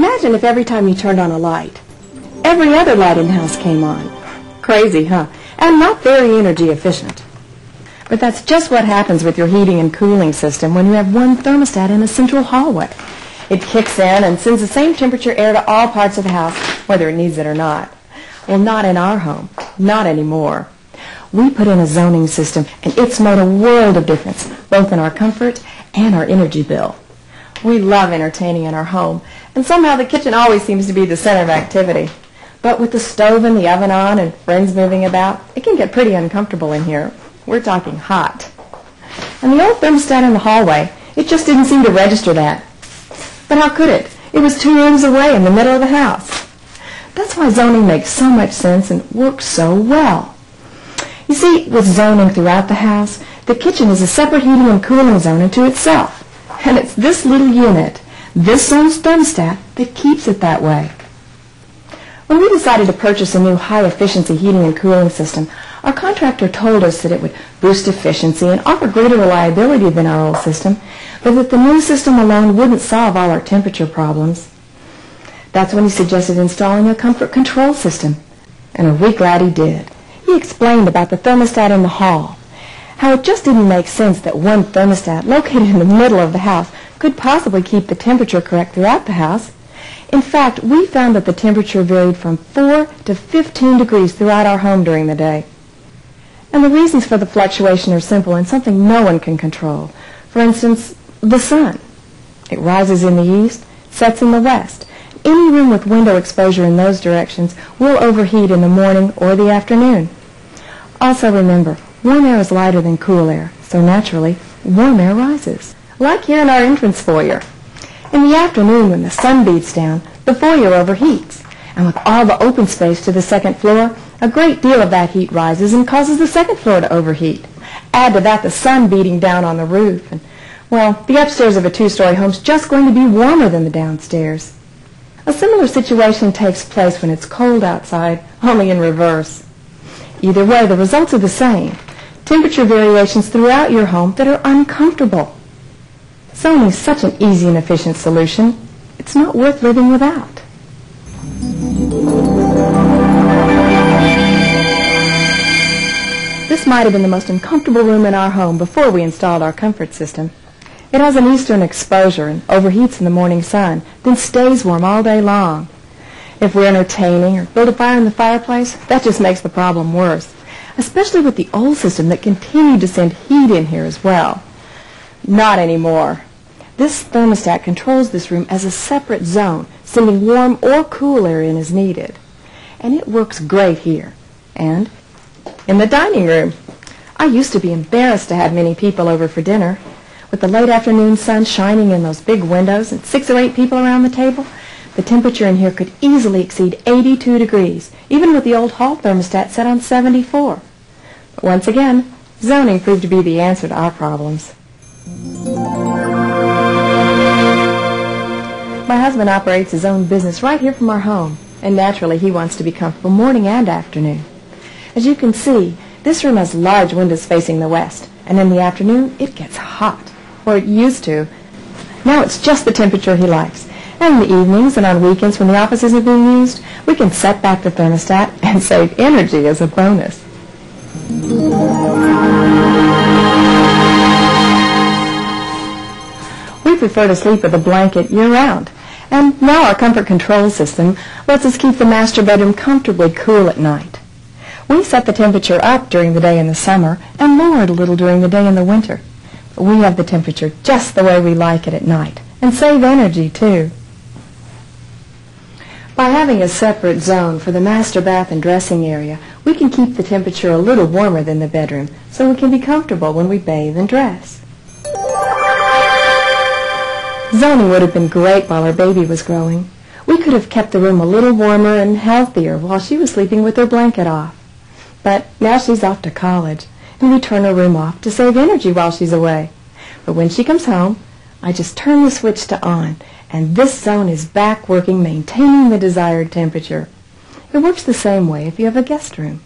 Imagine if every time you turned on a light, every other light in the house came on. Crazy, huh? And not very energy efficient. But that's just what happens with your heating and cooling system when you have one thermostat in a central hallway. It kicks in and sends the same temperature air to all parts of the house, whether it needs it or not. Well, not in our home. Not anymore. We put in a zoning system, and it's made a world of difference, both in our comfort and our energy bill. We love entertaining in our home, and somehow the kitchen always seems to be the center of activity. But with the stove and the oven on and friends moving about, it can get pretty uncomfortable in here. We're talking hot. And the old thermostat in the hallway, it just didn't seem to register that. But how could it? It was 2 rooms away in the middle of the house. That's why zoning makes so much sense and works so well. You see, with zoning throughout the house, the kitchen is a separate heating and cooling zone unto itself. And it's this little unit, this zone's thermostat, that keeps it that way. When we decided to purchase a new high-efficiency heating and cooling system, our contractor told us that it would boost efficiency and offer greater reliability than our old system, but that the new system alone wouldn't solve all our temperature problems. That's when he suggested installing a comfort control system, and we're glad he did. He explained about the thermostat in the hall, how it just didn't make sense that one thermostat located in the middle of the house could possibly keep the temperature correct throughout the house. In fact, we found that the temperature varied from 4 to 15 degrees throughout our home during the day. And the reasons for the fluctuation are simple and something no one can control. For instance, the sun. It rises in the east, sets in the west. Any room with window exposure in those directions will overheat in the morning or the afternoon. Also remember, warm air is lighter than cool air, so naturally, warm air rises. Like here in our entrance foyer. In the afternoon, when the sun beats down, the foyer overheats. And with all the open space to the second floor, a great deal of that heat rises and causes the second floor to overheat. Add to that the sun beating down on the roof, and, well, the upstairs of a 2-story home's just going to be warmer than the downstairs. A similar situation takes place when it's cold outside, only in reverse. Either way, the results are the same. Temperature variations throughout your home that are uncomfortable. Zoning is such an easy and efficient solution, it's not worth living without. This might have been the most uncomfortable room in our home before we installed our comfort system. It has an eastern exposure and overheats in the morning sun, then stays warm all day long. If we're entertaining or build a fire in the fireplace, that just makes the problem worse, especially with the old system that continued to send heat in here as well. Not anymore. This thermostat controls this room as a separate zone, sending warm or cool air in as needed. And it works great here. And in the dining room. I used to be embarrassed to have many people over for dinner. With the late afternoon sun shining in those big windows and 6 or 8 people around the table, the temperature in here could easily exceed 82 degrees, even with the old hall thermostat set on 74. But once again, zoning proved to be the answer to our problems. My husband operates his own business right here from our home, and naturally he wants to be comfortable morning and afternoon. As you can see, this room has large windows facing the west, and in the afternoon it gets hot. Or it used to. Now it's just the temperature he likes. And in the evenings and on weekends when the office isn't being used, we can set back the thermostat and save energy as a bonus. We prefer to sleep with a blanket year-round. And now our comfort control system lets us keep the master bedroom comfortably cool at night. We set the temperature up during the day in the summer and lower it a little during the day in the winter. We have the temperature just the way we like it at night, and save energy too. By having a separate zone for the master bath and dressing area, we can keep the temperature a little warmer than the bedroom, so we can be comfortable when we bathe and dress. Zoning would have been great while our baby was growing. We could have kept the room a little warmer and healthier while she was sleeping with her blanket off. But now she's off to college, and we turn her room off to save energy while she's away. But when she comes home, I just turn the switch to on, and this zone is back working, maintaining the desired temperature. It works the same way if you have a guest room.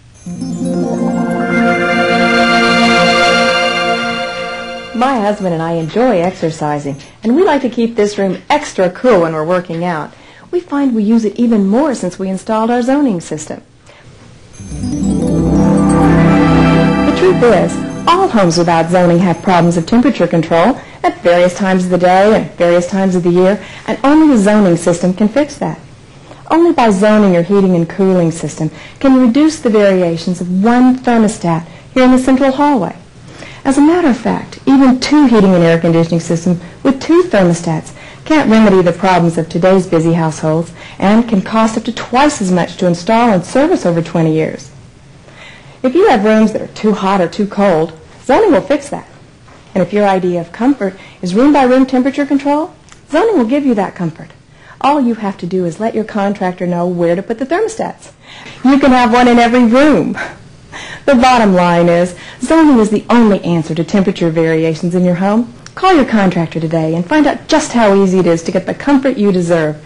My husband and I enjoy exercising, and we like to keep this room extra cool when we're working out. we find we use it even more since we installed our zoning system. The truth is, all homes without zoning have problems of temperature control at various times of the day and various times of the year, and only a zoning system can fix that. Only by zoning your heating and cooling system can you reduce the variations of one thermostat here in the central hallway. As a matter of fact, even two heating and air conditioning systems with two thermostats can't remedy the problems of today's busy households and can cost up to twice as much to install and service over 20 years. If you have rooms that are too hot or too cold, zoning will fix that. And if your idea of comfort is room-by-room temperature control, zoning will give you that comfort. All you have to do is let your contractor know where to put the thermostats. You can have one in every room. The bottom line is, zoning is the only answer to temperature variations in your home. Call your contractor today and find out just how easy it is to get the comfort you deserve.